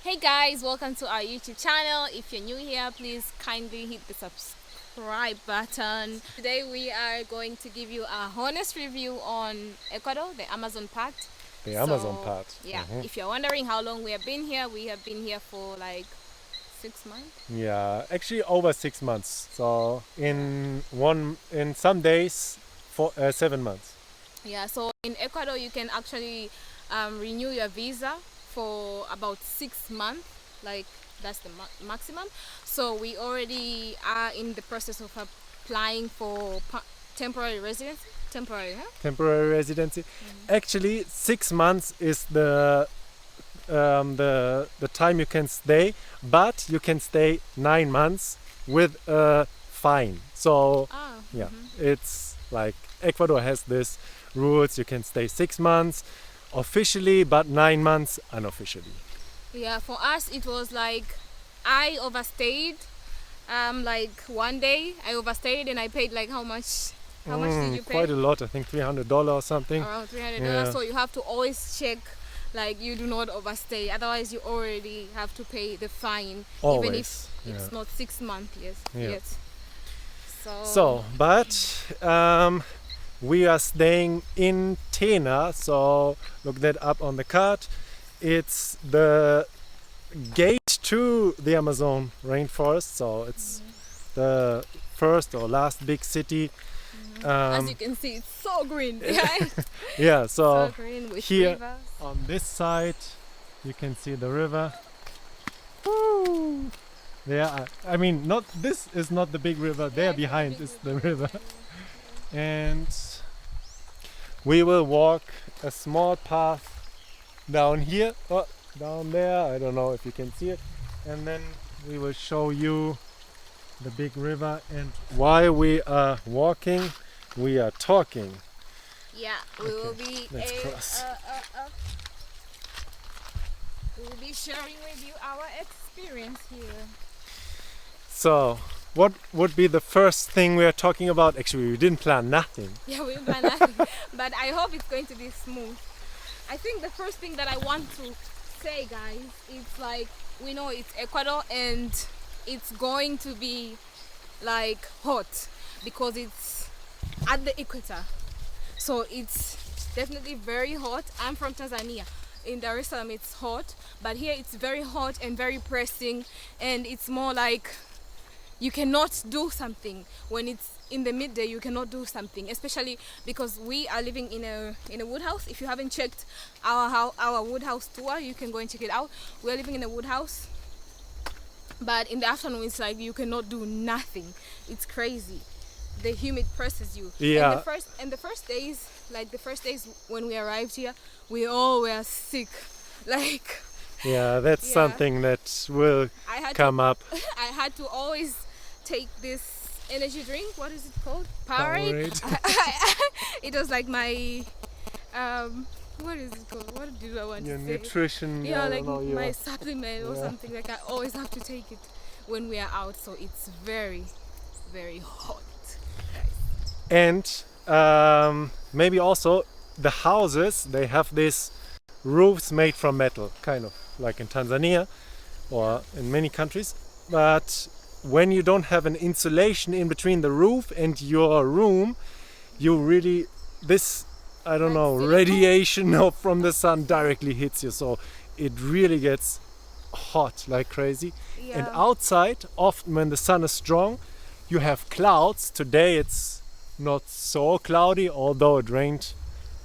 Hey guys, welcome to our YouTube channel. If you're new here, please kindly hit the subscribe button. Today we are going to give you a honest review on Ecuador, the Amazon part. The Amazon part. Yeah, if you're wondering how long we have been here for like 6 months. Yeah, actually over 6 months. So in some days, 7 months. Yeah, so in Ecuador you can actually renew your visa for about 6 months, like that's the maximum. So we already are in the process of applying for temporary residency. Temporary, huh? Temporary residency. Actually, 6 months is the time you can stay, but you can stay 9 months with a fine. So yeah, it's like Ecuador has this rules. You can stay 6 months officially, but 9 months unofficially. Yeah, for us it was like I overstayed. Like one day I overstayed and I paid like how much? How much did you pay? Quite a lot. I think $300 or something. Around $300. Yeah. So you have to always check, like you do not overstay. Otherwise, you already have to pay the fine, Always. even if it's not 6 months yet. But we are staying in Tena. So look that up on the card. It's the gate to the Amazon rainforest. So it's the first or last big city. As you can see, it's so green behind. Yeah, so green with here rivers. on this side you can see the river. Woo! There, I mean, not this is not the big river. There behind is the river, and we will walk a small path down here, down there. I don't know if you can see it, and then we will show you the big river. And while we are walking, we are talking. Yeah, we will be Let's cross. We will be sharing with you our experience here. So, what would be the first thing we are talking about? Actually, we didn't plan nothing. Yeah, we plan nothing, but I hope it's going to be smooth. I think the first thing that I want to say, guys, it's like we know it's Ecuador and it's going to be like hot because it's at the equator. So it's definitely very hot. I'm from Tanzania. In Dar es Salaam it's hot, but here it's very hot and very pressing, and it's more like you cannot do something when it's in the midday. You cannot do something, especially because we are living in a wood house. If you haven't checked our wood house tour, you can go and check it out. We're living in a wood house, but in the afternoon it's like you cannot do nothing. It's crazy. The humid presses you. Yeah. And the first days, like the first days when we arrived here, we all were sick. Like Yeah, that's something that will come up. I had to always take this energy drink. What is it called? Powerade. It was like my what is it called? What do I want Your to say? nutrition. Yeah, like my supplement or something. Like I always have to take it when we are out. So it's very, very hot. And maybe also the houses, they have these roofs made from metal, kind of like in Tanzania or in many countries. But when you don't have an insulation in between the roof and your room, you really, I don't know, radiation from the sun directly hits you. So it really gets hot like crazy. Yeah. And outside, often when the sun is strong, you have clouds. Today it's not so cloudy, although it rained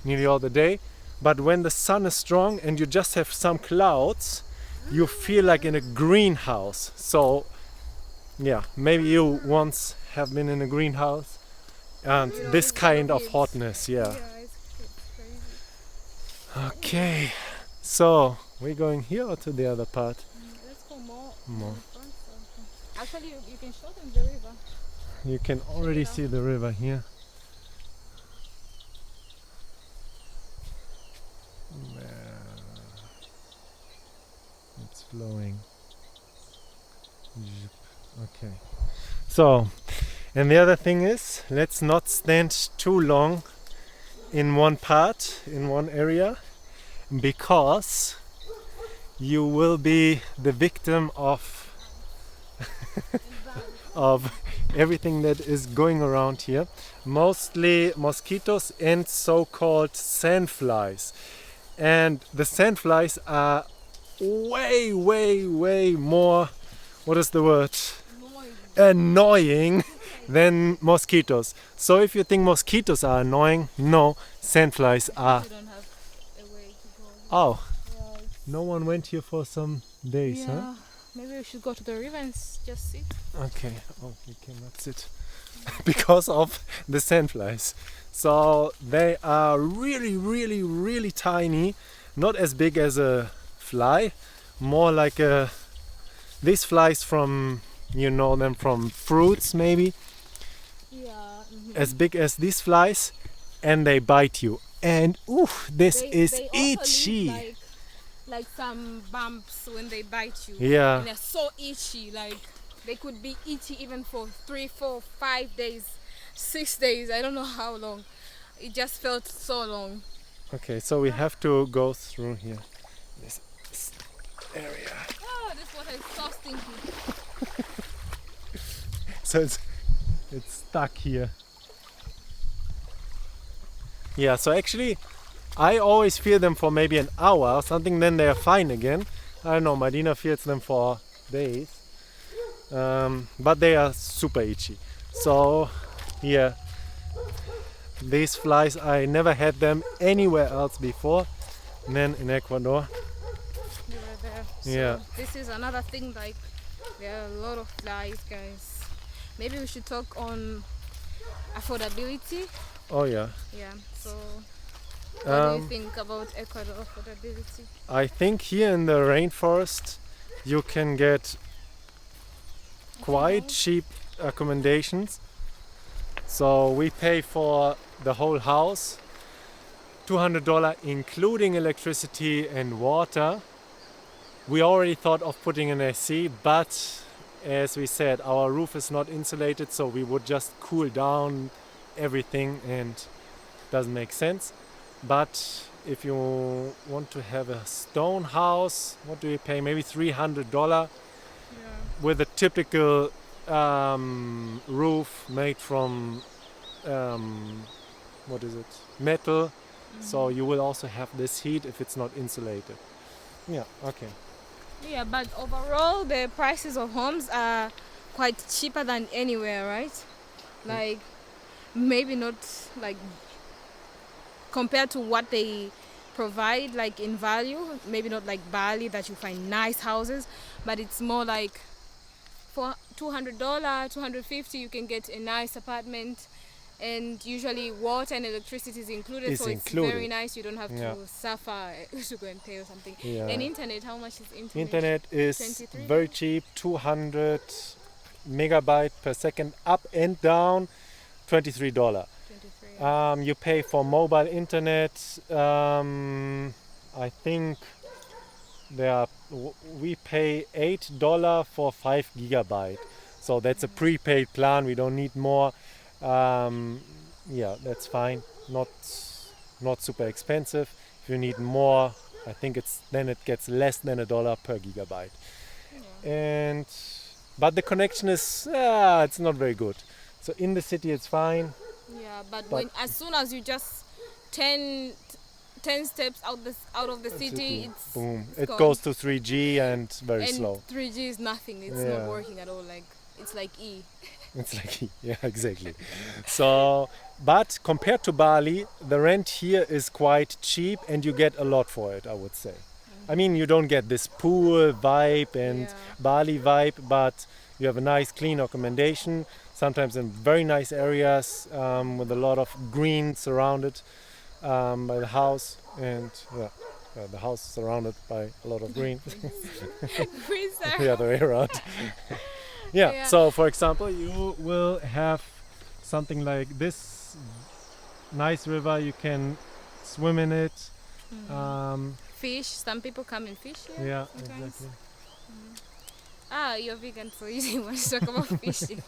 nearly all the day. But when the sun is strong and you just have some clouds, you feel like in a greenhouse. So yeah, maybe you once have been in a greenhouse and this kind of hotness. Yeah. It's crazy. Okay, so we're going here or to the other part? Let's go more. More. Actually, you can show them the river. You can already see the river here. It's flowing. Okay. So, and the other thing is, let's not stand too long in one part, in one area, because you will be the victim of of everything that is going around here. Mostly mosquitoes and so-called sandflies. And the sandflies are way more, what is the word? Annoying than mosquitoes. So if you think mosquitoes are annoying, no, sandflies are. You don't have a way to go. Oh, Yeah, no one went here for some days, huh? yeah. Maybe we should go to the river and just sit. Okay, oh, we cannot sit because of the sandflies. So they are really tiny, not as big as a fly, more like a, these flies from, you know them from fruits maybe, Yeah. as big as these flies, and they bite you. And ooh, this is they also itchy. leave like some bumps when they bite you. Yeah. And they're so itchy. Like they could be itchy even for 3, 4, 5 days, 6 days. I don't know how long. It just felt so long. Okay, so we have to go through here. This area. Oh, this water is so stinky. So it's stuck here. Yeah, so actually I always feel them for maybe an hour or something, then they're fine again. I don't know, Madina feels them for days. But they are super itchy. So yeah, these flies, I never had them anywhere else before than in Ecuador. You were there. So Yeah. this is another thing, like there are a lot of flies, guys. Maybe we should talk on affordability. Oh yeah. Yeah. So what do you Um, think about Ecuador affordability? I think here in the rainforest you can get quite cheap accommodations. So we pay for the whole house $200 including electricity and water. We already thought of putting an AC, but as we said, our roof is not insulated, so we would just cool down everything and doesn't make sense. But if you want to have a stone house, what do you pay? Maybe $300 Yeah. with a typical roof made from what is it? Metal. So you will also have this heat if it's not insulated. Yeah, okay. Yeah, but overall the prices of homes are quite cheaper than anywhere, right? Like maybe not like compared to what they provide like in value, maybe not like Bali that you find nice houses, but it's more like for $200, $250 you can get a nice apartment, and usually water and electricity is included, It's so it's included. very nice. You don't have Yeah. to suffer to go and pay or something. Yeah. And internet, how much is internet? Internet is 23 very cheap, 200 megabyte per second up and down, $23. 23. You pay for mobile internet. I think we pay $8 for 5 gigabyte. So that's a prepaid plan. We don't need more. Yeah, that's fine. Not super expensive. If you need more, I think it gets less than $1 per gigabyte. Yeah. But the connection is it's not very good. So in the city it's fine. Yeah, but when as soon as you just 10 steps out of the city, it's boom. it's It gone. goes to 3G and very And slow. 3G is nothing. It's Yeah. not working at all. Like it's like E. It's like, yeah, exactly. So, but compared to Bali, the rent here is quite cheap and you get a lot for it, I would say. I mean, you don't get this pool vibe and Yeah. Bali vibe, but you have a nice, clean accommodation, sometimes in very nice areas with a lot of green surrounded by the house. And yeah, the house is surrounded by a lot of green. The other way around. Yeah, so for example, you will have something like this nice river, you can swim in it. Fish. Some people come and fish here. Yeah, sometimes. exactly. You're vegan, so you didn't want to talk about fishing.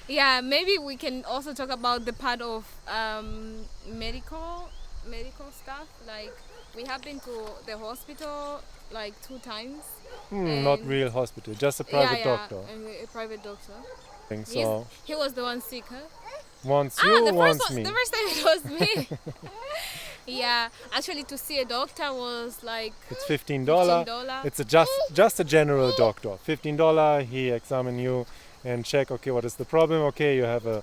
Yeah, maybe we can also talk about the part of medical stuff. Like we have been to the hospital like 2 times. Not And- real hospital, just a private doctor. A private doctor. Think so. He was the one sick, huh? Once you, once the me. first time it was me. Yeah, actually to see a doctor was like It's $15. $15. It's just a general doctor. $15. He examine you and check. Okay, what is the problem? Okay, you have a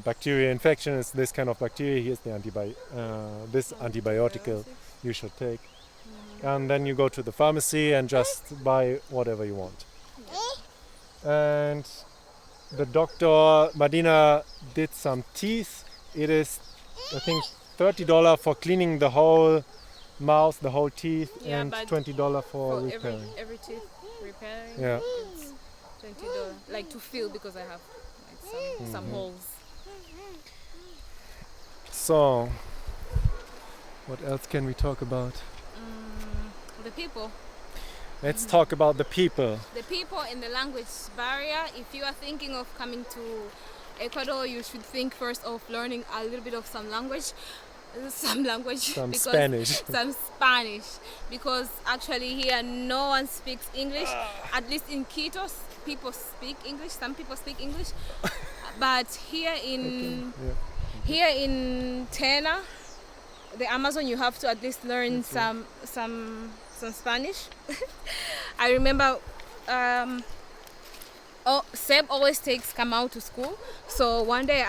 bacteria infection. It's this kind of bacteria. Here's the antibiotic you should take. And then you go to the pharmacy and just buy whatever you want. And the doctor Madina did some teeth. It is, I think, $30 for cleaning the whole mouth, the whole teeth, Yeah, and but $20 for for repairing. every tooth repairing. Yeah. It's $20. Like to fill because I have like some holes. So, what else can we talk about? The people. Let's talk about the people. The people and the language barrier. If you are thinking of coming to Ecuador, you should think first of learning a little bit of some language. Some Spanish. Some Spanish. Because actually here no one speaks English. At least in Quito, people speak English. Some people speak English. But here in Tena, the Amazon, you have to at least learn some Spanish. I remember Seb always takes Kamau to school. So one day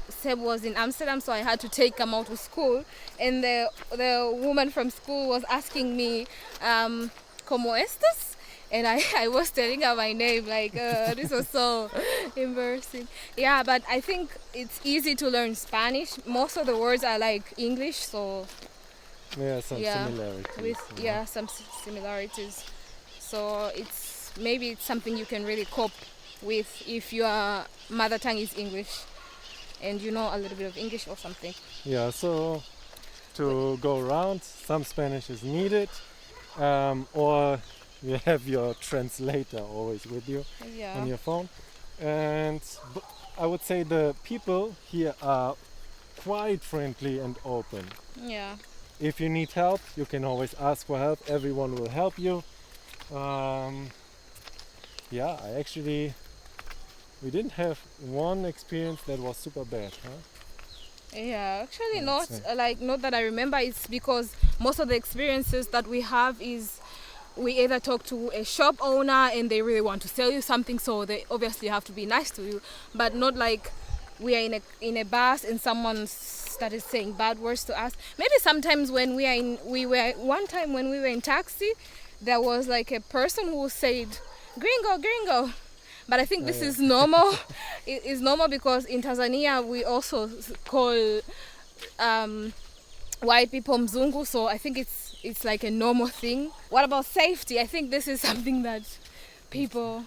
Seb was in Amsterdam, so I had to take Kamau to school. And the woman from school was asking me, ¿Cómo estás? And I was telling her my name, like, this was so embarrassing. Yeah, but I think it's easy to learn Spanish. Most of the words are like English, so... Yeah, some similarities. Some similarities. So maybe it's something you can really cope with if your mother tongue is English and you know a little bit of English or something. Yeah, so to go around, some Spanish is needed, or you have your translator always with you on your phone. And I would say the people here are quite friendly and open. Yeah. If you need help, you can always ask for help. Everyone will help you. We didn't have one experience that was super bad, huh? Yeah, actually not that I remember. It's because most of the experiences that we have is we either talk to a shop owner and they really want to sell you something, so they obviously have to be nice to you, but not like we are in a bus and someone started saying bad words to us. Maybe sometimes when one time when we were in taxi, there was like a person who said gringo, gringo. But I think this is normal. It is normal because in Tanzania we also call white people mzungu, so I think it's like a normal thing. What about safety? I think this is something that people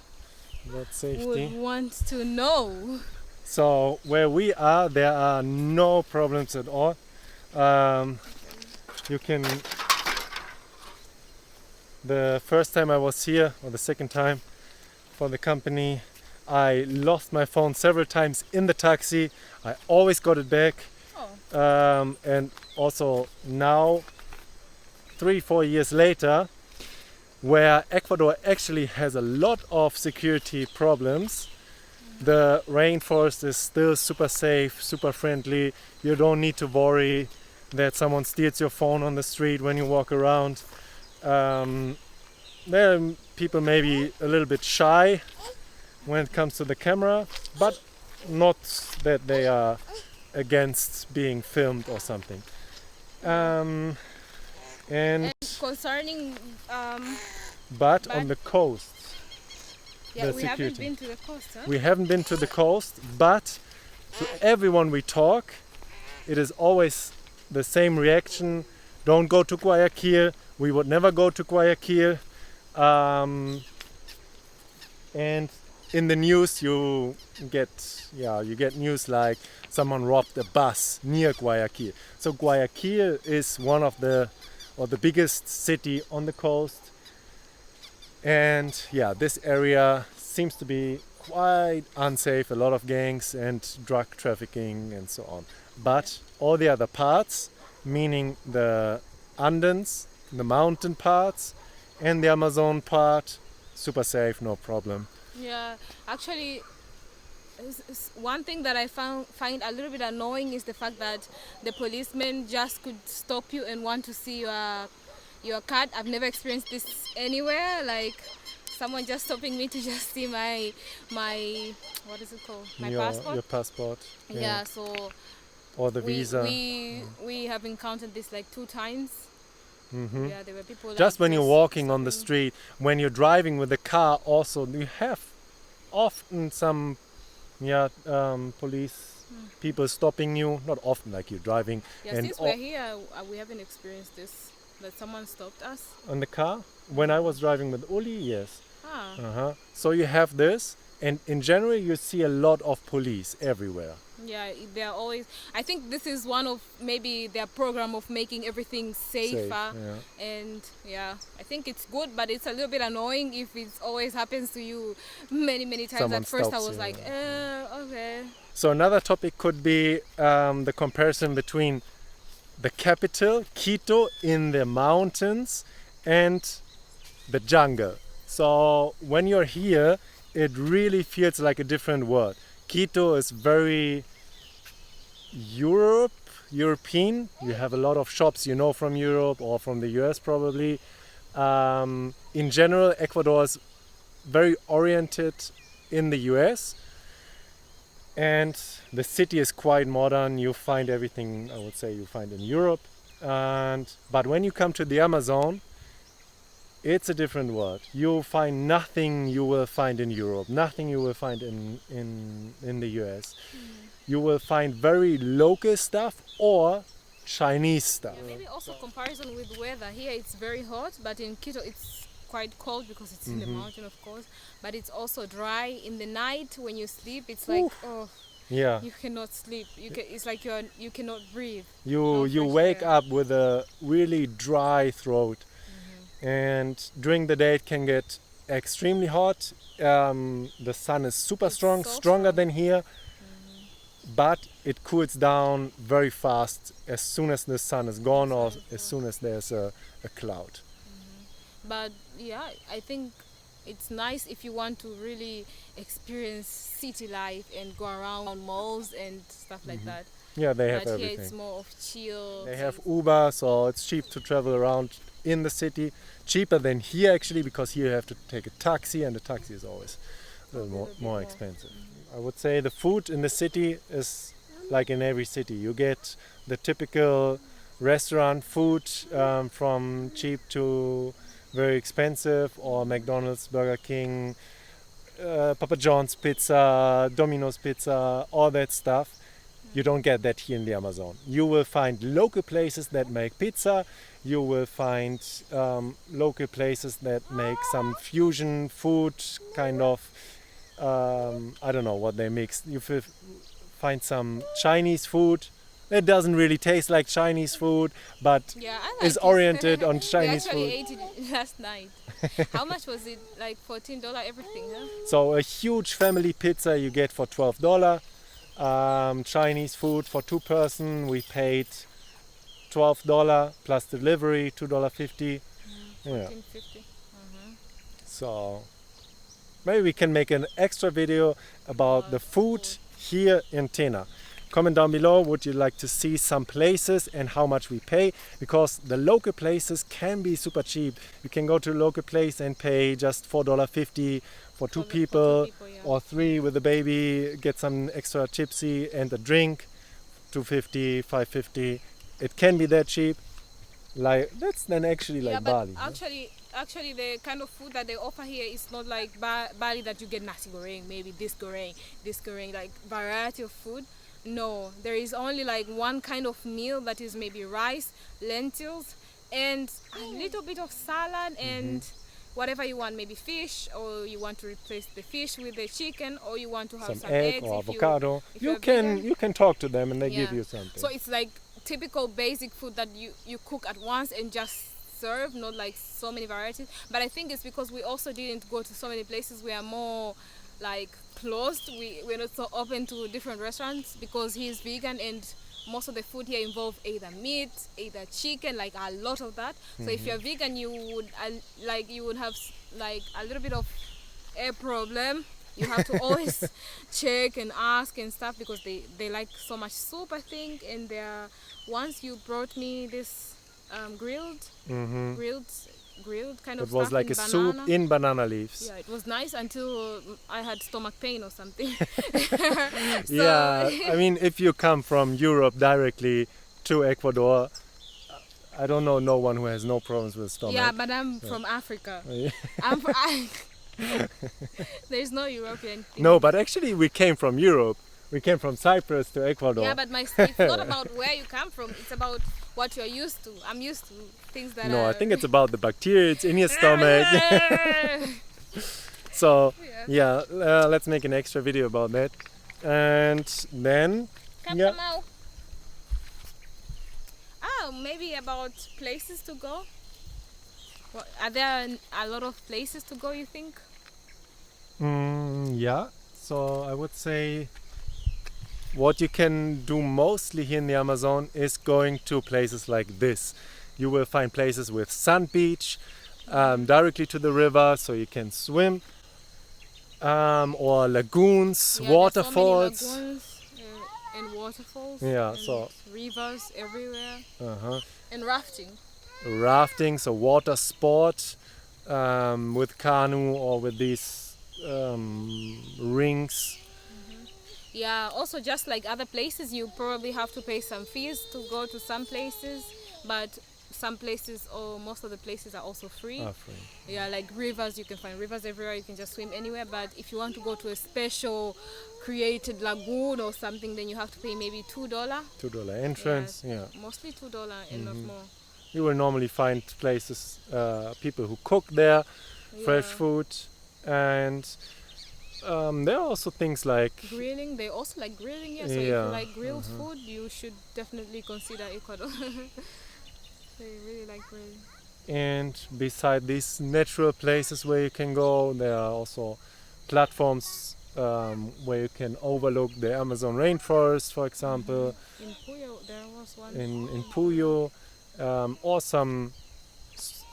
would want to know. So where we are, there are no problems at all. The first time I was here, or the second time for the company, I lost my phone several times in the taxi. I always got it back. And also now, 3-4 years later, where Ecuador actually has a lot of security problems, the rainforest is still super safe, super friendly. You don't need to worry that someone steals your phone on the street when you walk around. There are people maybe a little bit shy when it comes to the camera, but not that they are against being filmed or something. And concerning but on the coast, we haven't been to the coast, huh? We haven't been to the coast, but to everyone we talk, it is always the same reaction. Don't go to Guayaquil. We would never go to Guayaquil. And in the news you get news like someone robbed a bus near Guayaquil. So Guayaquil is one of the biggest city on the coast. And this area seems to be quite unsafe, a lot of gangs and drug trafficking and so on. But all the other parts, meaning the Andens the mountain parts and the Amazon part, super safe, no problem. Yeah, actually, one thing that I find a little bit annoying is the fact that the policemen just could stop you and want to see your card. I've never experienced this anywhere. Like someone just stopping me to just see my what is it called? My passport. Your passport. Yeah. So or the visa. We have encountered this like 2 times. Yeah, there were people. Just like, when you're walking on the street, when you're driving with the car, also you have often some police people stopping you. Not often, like you're driving. Yeah, and since we're here, we haven't experienced this. That someone stopped us. On the car? When I was driving with Uli, yes. Ah. So you have this, and in general you see a lot of police everywhere. Yeah, they're always. I think this is one of maybe their program of making everything safer. And yeah, I think it's good, but it's a little bit annoying if it always happens to you many times. Someone At first, I stops was you, like, okay. So another topic could be the comparison between the capital, Quito, in the mountains and the jungle. So when you're here, it really feels like a different world. Quito is very European. You have a lot of shops, from Europe or from the US probably. In general, Ecuador is very oriented in the US. And the city is quite modern. You find everything, I would say, you find in Europe. But when you come to the Amazon, it's a different world. You'll find nothing you will find in Europe, nothing you will find in the US. You will find very local stuff or Chinese stuff. Yeah, maybe also comparison with weather. Here it's very hot, but in Quito it's quite cold because it's in the mountain, of course. But it's also dry. In the night when you sleep, it's like you cannot sleep. It's like you cannot breathe. You wake up with a really dry throat, and during the day it can get extremely hot. The sun is super strong, stronger than here, but it cools down very fast as soon as the sun is gone or as soon as there's a cloud. But yeah, I think it's nice if you want to really experience city life and go around malls and stuff like that. Yeah, they have but everything. Here it's more of chill. They have Uber, so it's cheap to travel around in the city. Cheaper than here actually, because here you have to take a taxi, and the taxi is always a little more expensive. I would say the food in the city is like in every city. You get the typical restaurant food, from cheap to very expensive, or McDonald's, Burger King, Papa John's pizza, Domino's pizza, all that stuff. You don't get that here in the Amazon. You will find local places that make pizza. You will find local places that make some fusion food, kind of, I don't know what they mix. You will find some Chinese food. It doesn't really taste like Chinese food, but is oriented on Chinese food. We actually ate it last night. How much was it? Like $14 everything, huh? So a huge family pizza you get for $12. Chinese food for 2 person we paid $12 plus delivery, $2.50. $14.50. So maybe we can make an extra video about the food here in Tena. Comment down below, would you like to see some places and how much we pay, because the local places can be super cheap. You can go to a local place and pay just $4.50 for two people, or 3 with a baby, get some extra chipsy and a drink, $2.50, $5.50. It can be that cheap. Like that's then actually like Bali. Actually the kind of food that they offer here is not like Bali, that you get nasi goreng, maybe this goreng, like variety of food. No, there is only like one kind of meal that is maybe rice, lentils, and a little bit of salad and whatever you want, maybe fish, or you want to replace the fish with the chicken, or you want to have some eggs or avocado. You can talk to them and they give you something. So it's like typical basic food that you cook at once and just serve, not like so many varieties. But I think it's because we also didn't go to so many places. We are more like closed. We're not so open to different restaurants because he's vegan and most of the food here involve either meat, either chicken, like a lot of that. So if you're vegan, you would have like a little bit of a problem. You have to always check and ask and stuff because they like so much soup, I think. And once you brought me this grilled kind of It was stuff like in a banana. soup in banana leaves. Yeah, it was nice until I had stomach pain or something. Yeah, I mean, if you come from Europe directly to Ecuador, I don't know no one who has no problems with stomach. Yeah, but I'm from Africa. Yeah. There's no European thing. No, but actually we came from Europe. We came from Cyprus to Ecuador. Yeah, but it's not about where you come from. It's about what you're used to. I'm used to things that No, are... I think it's about the bacteria. It's in your stomach. So, yeah, let's make an extra video about that. And then... yeah. Oh, maybe about places to go. Are there a lot of places to go, you think? Yeah, so I would say what you can do mostly here in the Amazon is going to places like this. You will find places with sand beach, directly to the river, so you can swim, or lagoons, Yeah, waterfalls. there's so many lagoons and waterfalls. Yeah, and so rivers everywhere. uh-huh. And rafting. Rafting, so water sport, with canoe or with these rings. Yeah, also just like other places, you probably have to pay some fees to go to some places, but some places or most of the places are also free. Yeah, like rivers, you can find rivers everywhere, you can just swim anywhere, but if you want to go to a special created lagoon or something, then you have to pay maybe $2. $2 entrance, yeah. Mostly $2 and not more. You will normally find places, people who cook there, fresh food, and there are also things like grilling. They also like grilling, yeah. So if you like grilled food, you should definitely consider Ecuador. They really like grilling. And beside these natural places where you can go, there are also platforms where you can overlook the Amazon rainforest, for example. In Puyo, there was one. In Puyo, or some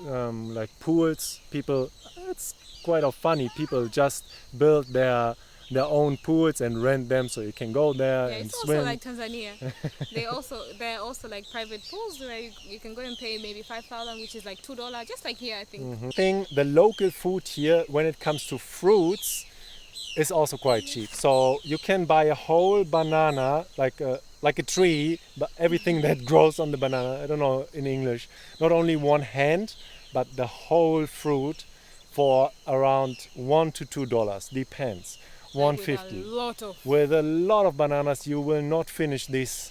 like pools. People, it's quite funny. People just build their own pools and rent them, so you can go there and swim. It's also like Tanzania. There are also like private pools where you can go and pay maybe 5,000, which is like $2, just like here, I think. The local food here, when it comes to fruits, is also quite cheap. So you can buy a whole banana, like a tree, but everything that grows on the banana. I don't know in English. Not only one hand, but the whole fruit for around $1 to $2, depends. $1.50. With a lot of bananas, you will not finish this.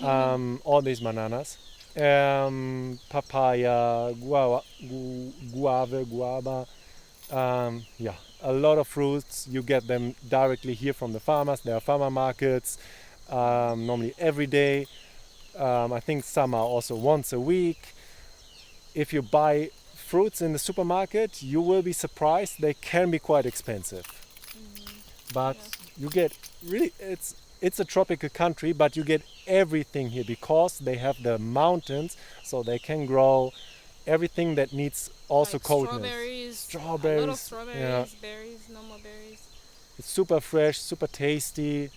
All these bananas. Papaya, guava. Yeah, a lot of fruits. You get them directly here from the farmers. There are farmer markets, normally every day. I think some are also once a week. If you buy fruits in the supermarket, you will be surprised. They can be quite expensive. But you get really, it's a tropical country, but you get everything here because they have the mountains, so they can grow everything that needs also like coldness. Strawberries. A lot of strawberries, berries, normal berries. It's super fresh, super tasty.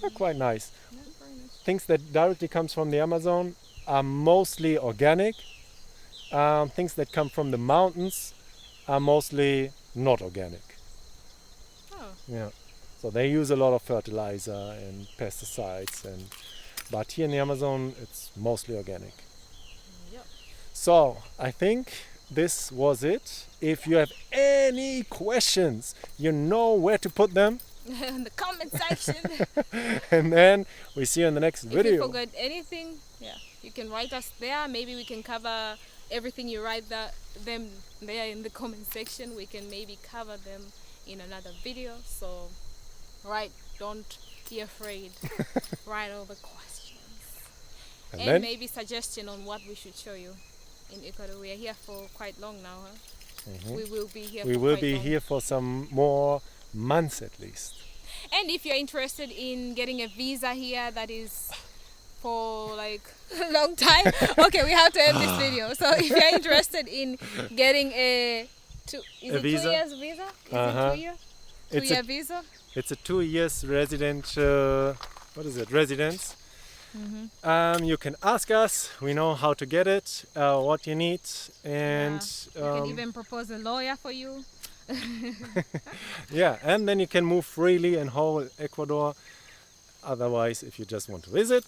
They're quite nice. Yeah, very nice. Things that directly comes from the Amazon are mostly organic. Things that come from the mountains are mostly not organic. Yeah, so they use a lot of fertilizer and pesticides, but here in the Amazon it's mostly organic. Yep. So I think this was it. If you have any questions, you know where to put them. In the comment section. And then we see you in the next video. If you forgot anything, you can write us there. Maybe we can cover everything you write them there in the comment section. We can maybe cover them in another video. So don't be afraid. Write all the questions and maybe suggestion on what we should show you in Ecuador. We are here for quite long now, huh? We will be here for some more months at least. And if you're interested in getting a visa here that is for like a long time. Okay, we have to end this video. So if you're interested in getting a visa? 2 years visa? Is Uh-huh. it 2 year? It's 2 year visa? It's a 2 years resident, residence. You can ask us, we know how to get it, what you need, and We can even propose a lawyer for you. yeah, and then you can move freely in whole Ecuador. Otherwise, if you just want to visit,